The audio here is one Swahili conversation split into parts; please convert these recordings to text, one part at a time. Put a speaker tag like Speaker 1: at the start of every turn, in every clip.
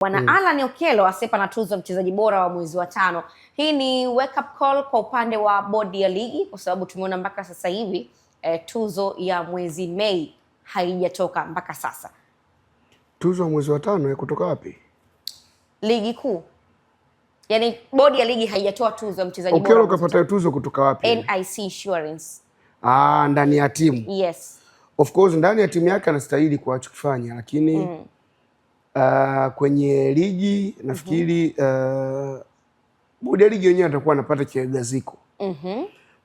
Speaker 1: Bwana Alan Okello asepa na tuzo mchezaji bora wa mwezi wa 5. Hii ni wake up call kwa upande wa bodi ya ligi, kwa sababu tumeona mpaka sasa hivi tuzo ya mwezi Mei haijatoka mpaka sasa.
Speaker 2: Tuzo ya mwezi wa 5 kutoka wapi? Ligi
Speaker 1: kuu. Yaani bodi ya ligi haijatoa tuzo ya mchezaji bora.
Speaker 2: Okello kapata tuzo kutoka wapi?
Speaker 1: NIC Insurance.
Speaker 2: Ndani ya timu.
Speaker 1: Yes.
Speaker 2: Of course ndani ya timu yake anastahili kwa alichokifanya, lakini kwenye ligi nafikiri bodi ya ligi wenyewe atakuwa anapata kiagaziko.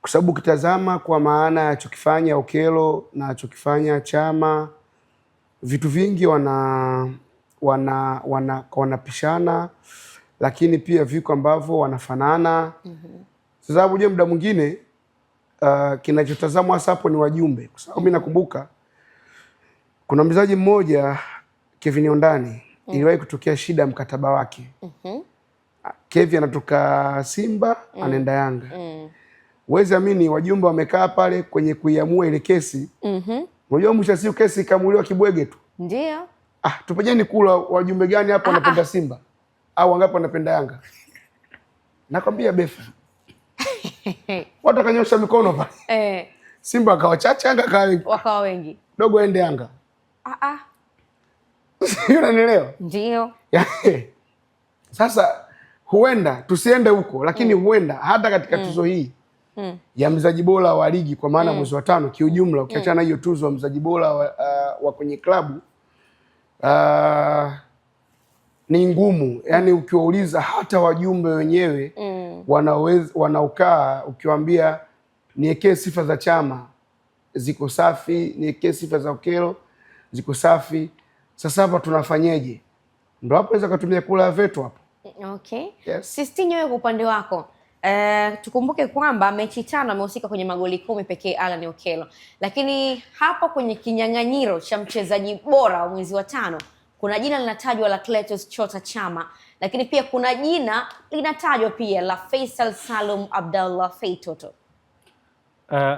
Speaker 2: Kwa sababu ukitazama kwa maana ya alichokifanya Okello na alichokifanya Chama, vitu vingi wanapishana, lakini pia viko ambavyo wanafanana. Sababu je, muda mwingine kinachotazamwa hasa hapo ni wajumbe, kwa sababu mimi nakumbuka kuna mchezaji mmoja Kevin Ondani iliwahi kutokea shida mkataba wake. Kevin anatoka Simba anaenda Yanga. Wezi amini wajumbe wamekaa pale kwenye kuiamua ile kesi. Unajua mwisho siku kesi ikamuliwa kibwege tu.
Speaker 1: Ndio.
Speaker 2: Tupejeni kula wajumbe gani hapo wanapenda Simba au wangapi wanapenda Yanga? Nakwambia Befa. Watu wakanyosha mikono pale. Simba akawa chache, Yanga
Speaker 1: wakawa wengi.
Speaker 2: Dogo ende Yanga. Unanielewa?
Speaker 1: Ndio.
Speaker 2: Sasa huenda tusiende huko, lakini huenda hata katika tuzo hii ya mchezaji bora wa ligi kwa maana mwezi wa 5 kiujumla, ukiachana hiyo tuzo ya mchezaji bora wa kwenye klabu ni ngumu. Yaani ukiwauliza hata wajumbe wenyewe wanaokaa, ukiwaambia niwekee sifa za Chama ziko safi, niwekee sifa za Okello ziko safi, sasa hapa tunafanyeje? Ndio hapo naweza kutumia kula ya veto hapo.
Speaker 1: Okay.
Speaker 2: Yes.
Speaker 1: Sistinyo, wewe kwa upande wako tukumbuke kwamba mechi 5 amehusika kwenye magoli 10 pekee Alan Okello, lakini hapo kwenye kinyang'anyiro cha mchezaji bora wa mwezi wa 5 kuna jina linatajwa la Clatous Chota Chama, lakini pia kuna jina linatajwa pia la Faisal Salum Abdallah Feitoto.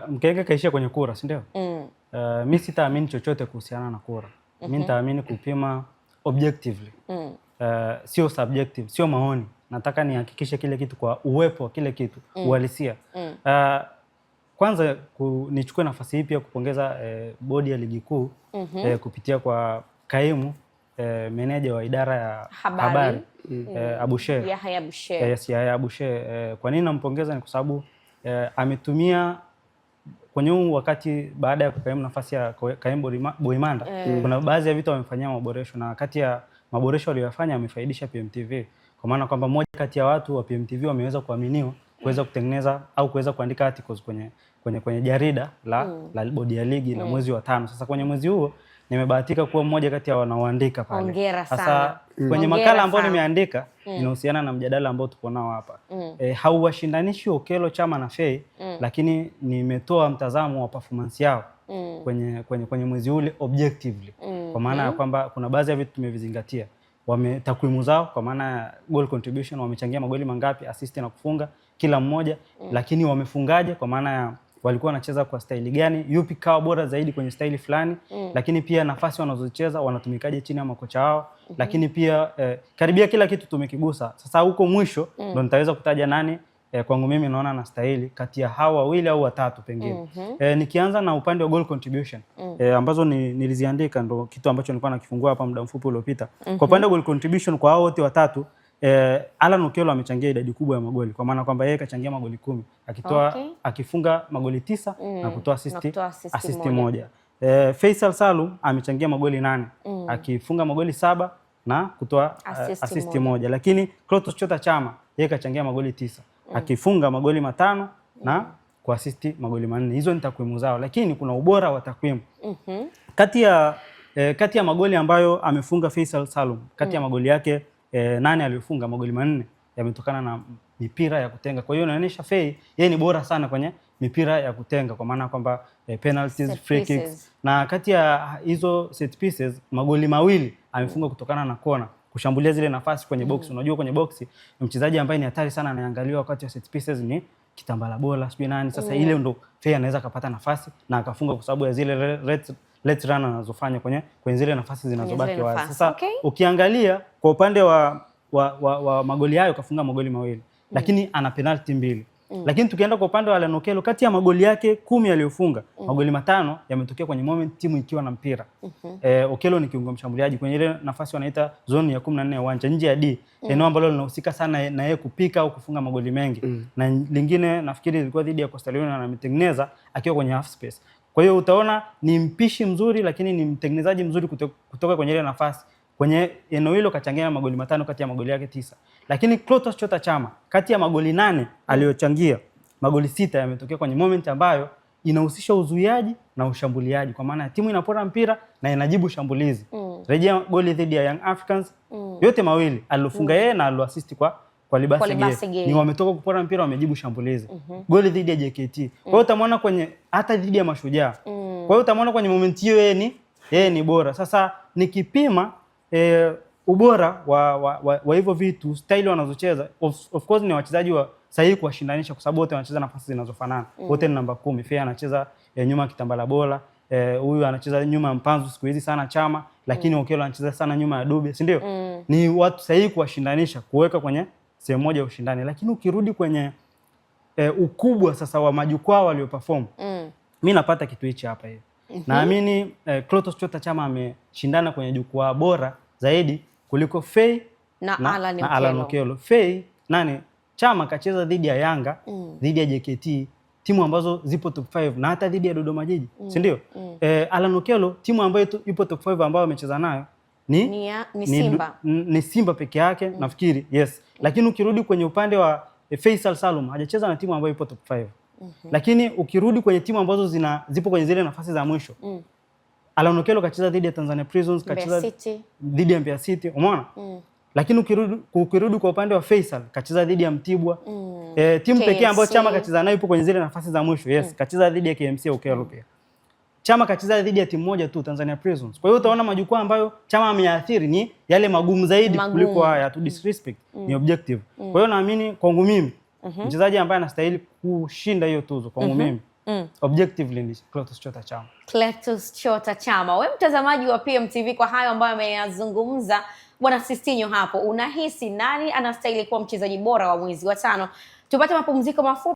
Speaker 3: Mkenge kaishia kwenye kura, si ndio? Mimi sitaamini chochote kuhusiana na kura. Mimi nitaamini kupima objectively. Sio subjective, sio maoni. Nataka nihakikishe kile kitu kwa uwepo wa kile kitu, uhalisia. Kwanza nichukue nafasi hii pia kupongeza bodi ya ligi kuu kupitia kwa kaimu meneja wa idara ya habari Abushe.
Speaker 1: Yahya Abushe.
Speaker 3: Yes, Yahya Abushe. Kwa nini nampongeza? Ni kwa sababu ametumia kwenye huu wakati baada ya kukaimu nafasi ya kaimu Boimanda, kuna baadhi ya vitu wamefanyia maboresho, na kati ya maboresho waliyofanya amefaidisha PMTV, kwa maana kwamba mmoja kati ya watu wa PMTV wameweza kuaminiwa kuweza kutengeneza au kuweza kuandika articles kwenye jarida la bodi ya ligi na mwezi wa 5. Sasa kwenye mwezi huo nimebahatika kuwa mmoja kati ya wanaoandika pale.
Speaker 1: Hongera sana.
Speaker 3: Sasa kwenye makala ambayo nimeandika inahusiana na mjadala ambao tupo nao hapa. Hauwashindanishi Okello, Chama na Fei, lakini nimetoa mtazamo wa performance yao kwenye mwezi ule objectively. Kwa maana ya kwamba kuna baadhi ya vitu tumevizingatia. Takwimu zao kwa maana goal contribution, wamechangia magoli mangapi, assist na kufunga kila mmoja, lakini wamefungaje kwa maana ya walikuwa wanacheza kwa staili gani, yupi kawa bora zaidi kwenye staili fulani, lakini pia nafasi wanazocheza wanatumikaje chini ya makocha wao, lakini pia karibia kila kitu tumekigusa. Sasa huko mwisho ndo nitaweza kutaja nani kwangu mimi naona na staili kati ya hawa wawili au watatu pengine. Nikianza na upande wa goal contribution ambazo niliziandika, ndo kitu ambacho nilikuwa nakifungua hapa muda mfupi uliopita. Kwa upande wa goal contribution kwa hao wote watatu, Alan Okello amechangia idadi kubwa ya magoli, kwa maana kwamba yeye kachangia magoli 10 akifunga magoli 9 na kutoa assist moja. Faisal Salum amechangia magoli 8 akifunga magoli 7 na kutoa assist moja. Lakini Clatous Chota Chama yeye kachangia magoli 9 akifunga magoli 5 na kuassist magoli 4. Hizo ni takwimu zao, lakini kuna ubora wa takwimu. Kati ya magoli ambayo amefunga Faisal Salum, kati ya magoli yake 8 aliyofunga, magoli 4 yametokana na mipira ya kutenga. Kwa hiyo inaonyesha Fei yeye ni bora sana kwenye mipira ya kutenga, kwa maana kwamba penalties, free kicks, na kati ya hizo set pieces magoli 2 amefunga kutokana na kona, kushambulia zile nafasi kwenye box. Unajua kwenye box mchezaji ambaye ni hatari sana anaangaliwa wakati wa set pieces ni Kitambala Bola, sio nani. Sasa ile ndo Fei anaweza kupata nafasi na akafunga kwa sababu ya zile late run anazofanya kwenye zile nafasi zinazobaki wazi. Sasa ukiangalia kwa upande wa magoli hayo kafunga magoli mawili, lakini ana penalty 2. Lakini tukienda kwa upande wa Alan Okello, kati ya magoli yake 10 aliyofunga, magoli 5 yametokea kwenye moment timu ikiwa na mpira. Okello ni kiungo mshambuliaji kwenye ile nafasi wanaita zone ya 14 ya uwanja, nje ya D, eneo ambalo linahusika sana na yeye kupika au kufunga magoli mengi. Na lingine nafikiri ilikuwa dhidi ya Coastal Union, anametengeneza akiwa kwenye half space. Kwa hiyo utaona ni mpishi mzuri, lakini ni mtengenezaji mzuri kutoka kwenye ile nafasi. Kwenye eneo hilo kachangia magoli 5 kati ya magoli yake 9. Lakini Clatous Chota Chama kati ya magoli 8 aliyochangia, magoli 6 yametokea kwenye moment ambayo inahusisha uzuiaji na ushambuliaji, kwa maana timu inapora mpira na inajibu shambulizi. Rejea goli dhidi ya Young Africans, yote mawili alilofunga yeye na aliloassist kwa Libase Gay. Ni wametoka kupora mpira, wamejibu shambulizi. Goli dhidi ya JKT. Kwa hiyo utamwona kwenye hata dhidi ya Mashujaa. Kwa hiyo utamwona kwenye moment hiyo yeye ni bora. Sasa nikipima ubora wa hivyo vitu, style wanazocheza, of course ni wachezaji wa sahihi kuwashindanisha, kwa sababu wote wanacheza nafasi zinazofanana. Wote ni namba 10. Fea anacheza nyuma ya Kitambala Bola, huyu anacheza nyuma ya Mpanzu siku hizi sana Chama, lakini Okello anacheza sana nyuma ya Dube, si ndio? Ni watu sahihi kuwashindanisha, kuweka kwenye sehemu moja ya ushindani. Lakini ukirudi kwenye ukubwa sasa wa majukwaa walioperform, mimi napata kitu hichi hapa hivi. Naamini Clatous Chota Chama ameshindana kwenye jukwaa bora zaidi kuliko Fei na Alan Okello. Fei Chama kacheza dhidi ya Yanga, dhidi ya JKT, timu ambazo zipo top 5, na hata dhidi ya Dodoma Jiji, si ndio? Alan Okello, timu ambayo ipo top 5 ambayo amecheza nayo ni Simba peke yake, nafikiri. Yes. Lakini ukirudi kwenye upande wa Faisal Salum, hajacheza na timu ambayo ipo top 5. Lakini ukirudi kwenye timu ambazo zipo kwenye zile nafasi za mwisho, Alan Okello kacheza dhidi ya Tanzania Prisons, kacheza dhidi ya Mbeya City, umeona? Lakini ukirudi kwa upande wa Faisal, kacheza dhidi ya Mtibwa. Timu pekee ambayo Chama kacheza nayo ipo kwenye zile nafasi za mwisho. Yes, kacheza dhidi ya KMC Okello pia. Chama kacheza dhidi ya timu moja tu, Tanzania Prisons. Kwa hiyo utaona majukwaa ambayo Chama ameathiri ni yale magumu zaidi kuliko haya, to disrespect, ni objective. Kwa hiyo naamini kwangu mimi mchezaji ambaye anastahili kushinda hiyo tuzo kwangu mimi objectively ni Clatous Chota Chama.
Speaker 1: Clatous Chota Chama. Wewe mtazamaji wa PMTV, kwa hayo ambayo ameyazungumza Bwana Sistinyo hapo, unahisi nani anastahili kuwa mchezaji bora wa mwezi wa 5? Tupate mapumziko mafupi.